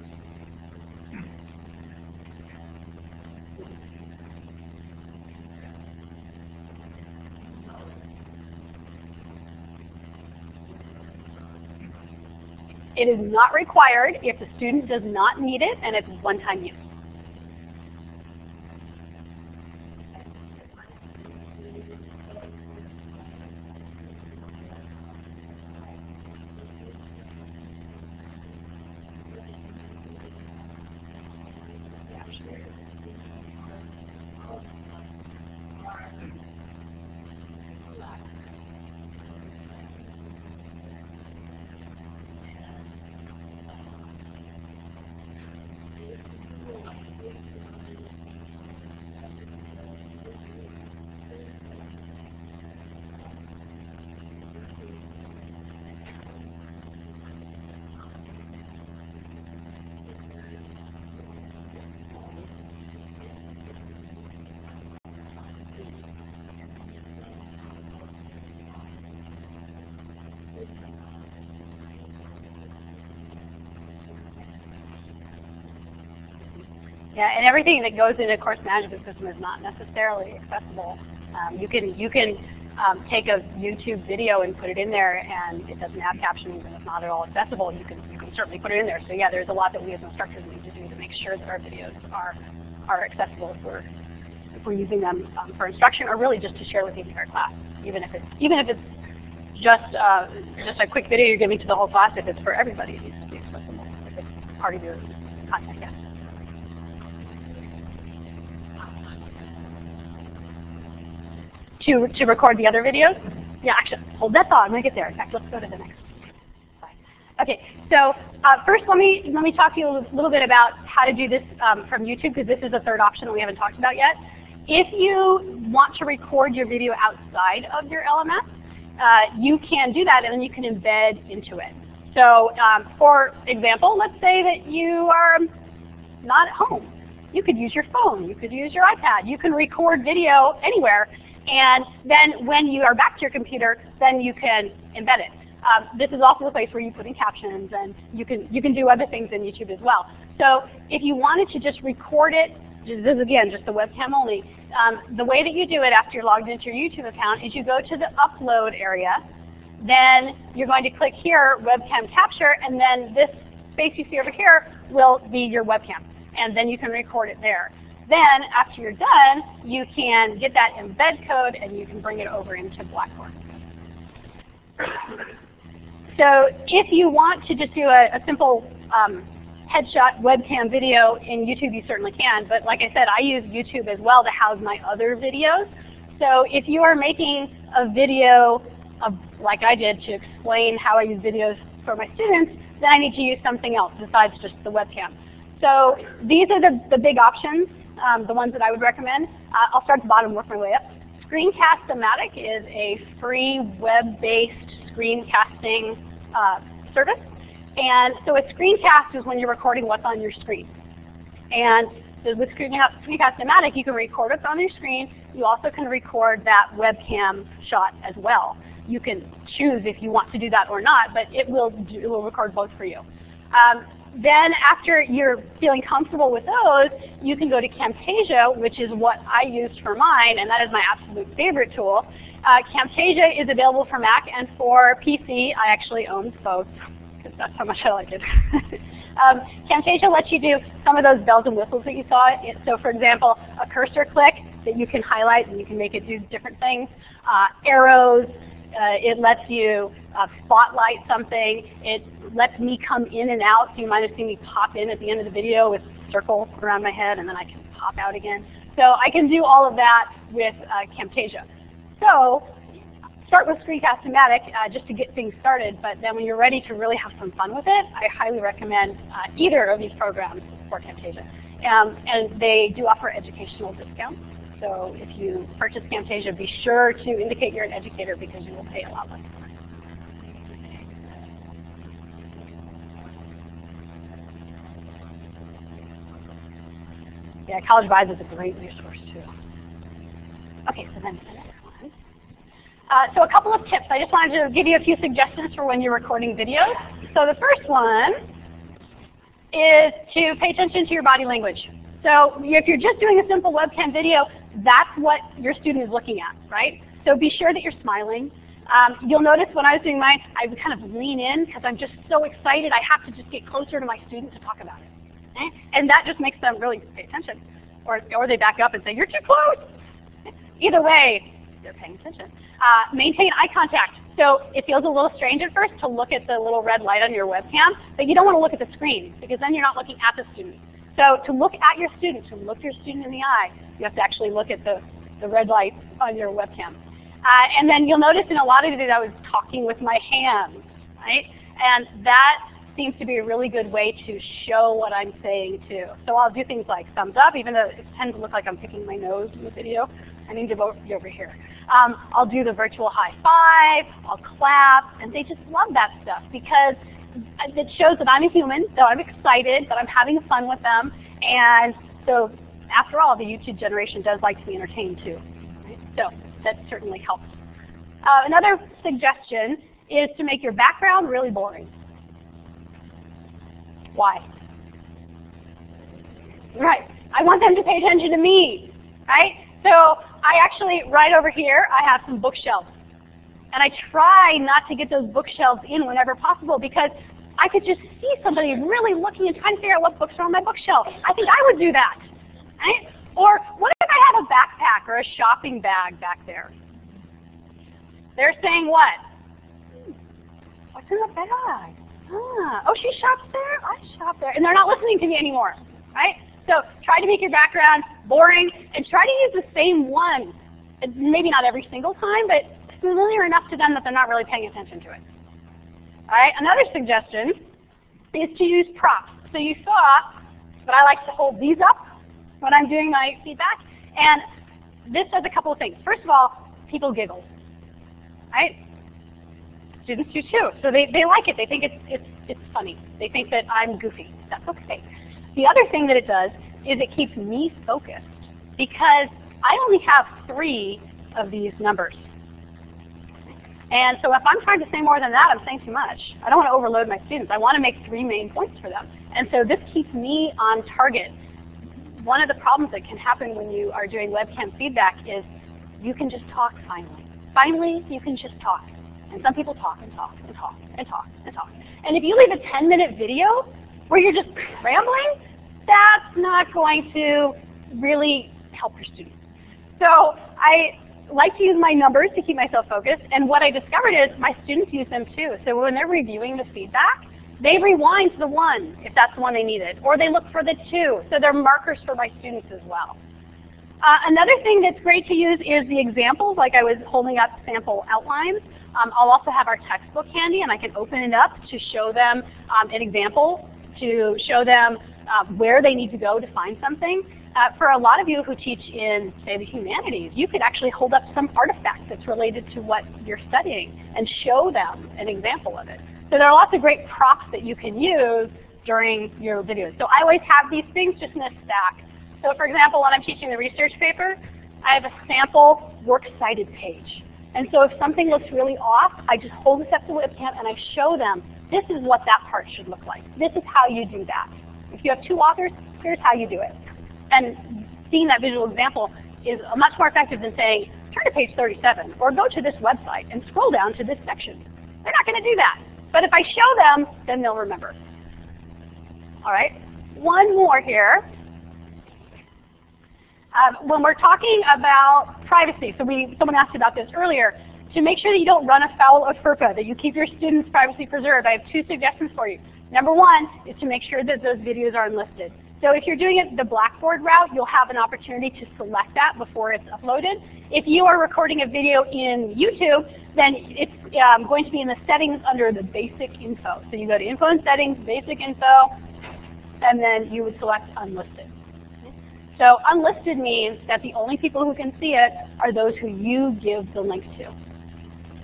[SPEAKER 1] It is not required if the student does not need it and it's one-time use. Yeah, and everything that goes into a course management system is not necessarily accessible. You can take a YouTube video and put it in there, and it doesn't have captions and it's not at all accessible. You can certainly put it in there. So yeah, there's a lot that we as instructors need to do to make sure that our videos are accessible if we're using them for instruction, or really just to share with the entire class. Even if it's just a quick video you're giving to the whole class, if it's for everybody, it needs to be accessible. If it's part of your content, yes. To record the other videos? Yeah, actually, hold that thought. I'm going to get there. In fact, let's go to the next slide. Okay, so first let me talk to you a little bit about how to do this from YouTube, because this is the third option that we haven't talked about yet. If you want to record your video outside of your LMS, you can do that, and then you can embed into it. So for example, let's say that you are not at home. You could use your phone. You could use your iPad. You can record video anywhere. And then when you are back to your computer, then you can embed it. This is also the place where you put in captions, and you can do other things in YouTube as well. So if you wanted to just record it, this is again just the webcam only, the way that you do it after you're logged into your YouTube account is you go to the upload area, then you're going to click here, webcam capture, and then this space you see over here will be your webcam, and then you can record it there. Then, after you're done, you can get that embed code and you can bring it over into Blackboard. So if you want to just do a simple headshot webcam video in YouTube, you certainly can. But like I said, I use YouTube as well to house my other videos. So if you are making a video like I did to explain how I use videos for my students, then I need to use something else besides just the webcam. So these are the big options. The ones that I would recommend. I'll start at the bottom and work my way up. Screencast-O-Matic is a free web-based screencasting service. And so a screencast is when you're recording what's on your screen. And so with Screencast-O-Matic, you can record what's on your screen. You also can record that webcam shot as well. You can choose if you want to do that or not, but it will record both for you. Then after you're feeling comfortable with those, you can go to Camtasia, which is what I used for mine, and that is my absolute favorite tool. Camtasia is available for Mac and for PC. I actually own both, because that's how much I like it. Camtasia lets you do some of those bells and whistles that you saw. So for example, a cursor click that you can highlight and you can make it do different things. Arrows. It lets you spotlight something. It lets me come in and out. So you might have seen me pop in at the end of the video with circles around my head, and then I can pop out again. So I can do all of that with Camtasia. So start with Screencast-O-Matic just to get things started, but then when you're ready to really have some fun with it, I highly recommend either of these programs for Camtasia. And they do offer educational discounts. So if you purchase Camtasia, be sure to indicate you're an educator because you will pay a lot less. Yeah, College Vibes is a great resource too. Okay, so then the next one. So a couple of tips. I just wanted to give you a few suggestions for when you're recording videos. So the first one is to pay attention to your body language. So if you're just doing a simple webcam video, that's what your student is looking at, right? So be sure that you're smiling. You'll notice when I was doing mine, I would kind of lean in because I'm just so excited. I have to just get closer to my student to talk about it. Okay? And that just makes them really pay attention. Or they back up and say, you're too close. Either way, they're paying attention. Maintain eye contact. So it feels a little strange at first to look at the little red light on your webcam, but you don't want to look at the screen because then you're not looking at the student. So to look at your student, to look your student in the eye, you have to actually look at the red light on your webcam. And then you'll notice in a lot of it I was talking with my hands, right? And that seems to be a really good way to show what I'm saying too. So I'll do things like thumbs up, even though it tends to look like I'm picking my nose in the video. I need to be over here. I'll do the virtual high five, I'll clap, and they just love that stuff because it shows that I'm a human, that I'm excited, that I'm having fun with them, and so after all, the YouTube generation does like to be entertained too. Right? So that certainly helps. Another suggestion is to make your background really boring. Why? Right. I want them to pay attention to me, right? So I actually, right over here, I have some bookshelves. And I try not to get those bookshelves in whenever possible because I could just see somebody really looking and trying to figure out what books are on my bookshelf. I think I would do that, right? Or what if I have a backpack or a shopping bag back there? They're saying what? What's in the bag? Ah, oh, she shops there? I shop there. And they're not listening to me anymore, right? So try to make your background boring and try to use the same one. Maybe not every single time, but familiar enough to them that they're not really paying attention to it. All right, another suggestion is to use props. So you saw that I like to hold these up when I'm doing my feedback. And this does a couple of things. First of all, people giggle, right? Students do too. So they like it. They think it's funny. They think that I'm goofy. That's okay. The other thing that it does is it keeps me focused because I only have 3 of these numbers. And so if I'm trying to say more than that, I'm saying too much. I don't want to overload my students. I want to make 3 main points for them. And so this keeps me on target. One of the problems that can happen when you are doing webcam feedback is you can just talk finally. Finally, you can just talk. And some people talk and talk and talk and talk and talk. And if you leave a 10-minute video where you're just rambling, that's not going to really help your students. So I like to use my numbers to keep myself focused, and what I discovered is my students use them too. So when they're reviewing the feedback, they rewind to the 1 if that's the one they needed, or they look for the 2. So they're markers for my students as well. Another thing that's great to use is the examples, like I was holding up sample outlines. I'll also have our textbook handy, and I can open it up to show them an example, to show them where they need to go to find something. For a lot of you who teach in, say, the humanities, you could actually hold up some artifact that's related to what you're studying and show them an example of it. So there are lots of great props that you can use during your videos. So I always have these things just in a stack. So for example, when I'm teaching the research paper, I have a sample works cited page. And so if something looks really off, I just hold this up to the webcam and I show them, this is what that part should look like. This is how you do that. If you have 2 authors, here's how you do it. And seeing that visual example is much more effective than saying, turn to page 37, or go to this website and scroll down to this section. They're not going to do that. But if I show them, then they'll remember. All right, one more here. When we're talking about privacy, so someone asked about this earlier, to make sure that you don't run afoul of FERPA, that you keep your students' privacy preserved, I have 2 suggestions for you. Number 1 is to make sure that those videos are unlisted. So if you're doing it the Blackboard route, you'll have an opportunity to select that before it's uploaded. If you are recording a video in YouTube, then it's going to be in the settings under the basic info. So you go to info and settings, basic info, and then you would select unlisted. So unlisted means that the only people who can see it are those who you give the link to.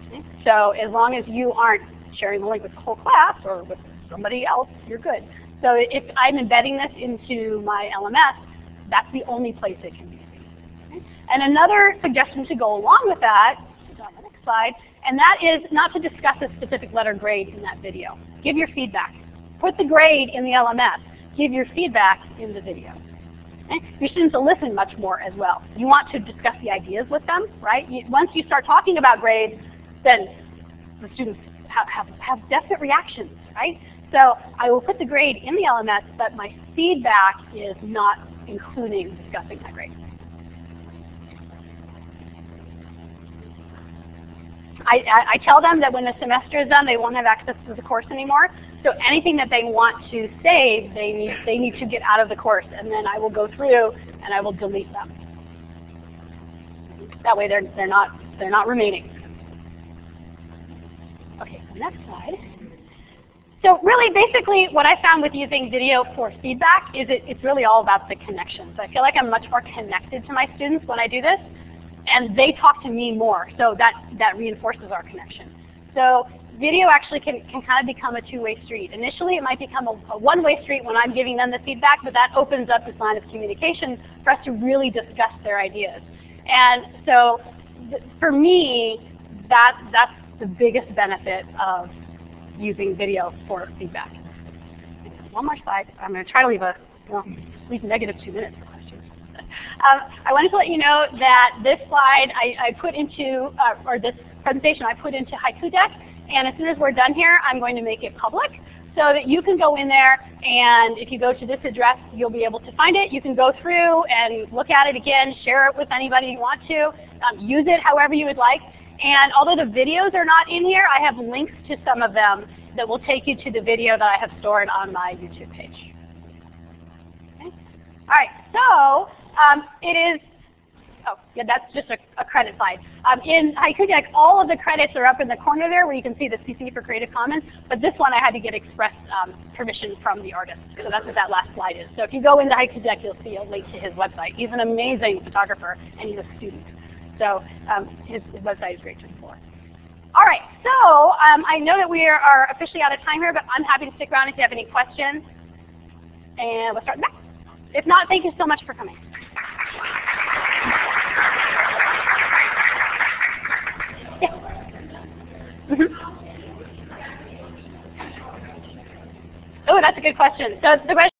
[SPEAKER 1] Okay? So as long as you aren't sharing the link with the whole class or with somebody else, you're good. So if I'm embedding this into my LMS, that's the only place it can be seen. Okay? And another suggestion to go along with that is on the next slide, and that is not to discuss a specific letter grade in that video. Give your feedback. Put the grade in the LMS. Give your feedback in the video. Okay? Your students will listen much more as well. You want to discuss the ideas with them, right? Once you start talking about grades, then the students have definite reactions, right? So I will put the grade in the LMS, but my feedback is not including discussing that grade. I tell them that when the semester is done, they won't have access to the course anymore. So anything that they want to save, they need to get out of the course, and then I will go through and I will delete them. That way they're not remaining. Okay, so next slide. So really, basically, what I found with using video for feedback is it's really all about the connections. I feel like I'm much more connected to my students when I do this, and they talk to me more, so that reinforces our connection. So video actually can kind of become a 2-way street. Initially, it might become a 1-way street when I'm giving them the feedback, but that opens up this line of communication for us to really discuss their ideas. And so for me, that's the biggest benefit of using video for feedback. One more slide. I'm going to try to leave negative 2 minutes for questions. I wanted to let you know that this slide I put into, or this presentation I put into Haiku Deck, and as soon as we're done here, I'm going to make it public so that you can go in there, and if you go to this address, you'll be able to find it. You can go through and look at it again, share it with anybody you want to, use it however you would like. And although the videos are not in here, I have links to some of them that will take you to the video that I have stored on my YouTube page. Okay. All right, so it is, oh, yeah, that's just a credit slide. In Haiku Deck, all of the credits are up in the corner there where you can see the CC for Creative Commons, but this one I had to get express permission from the artist, so that's what that last slide is. So if you go into Haiku Deck, you'll see a link to his website. He's an amazing photographer, and he's a student. So his website is great to explore. All right, so I know that we are officially out of time here, but I'm happy to stick around if you have any questions. And we'll start next. If not, thank you so much for coming. Yeah. Oh, that's a good question. So the question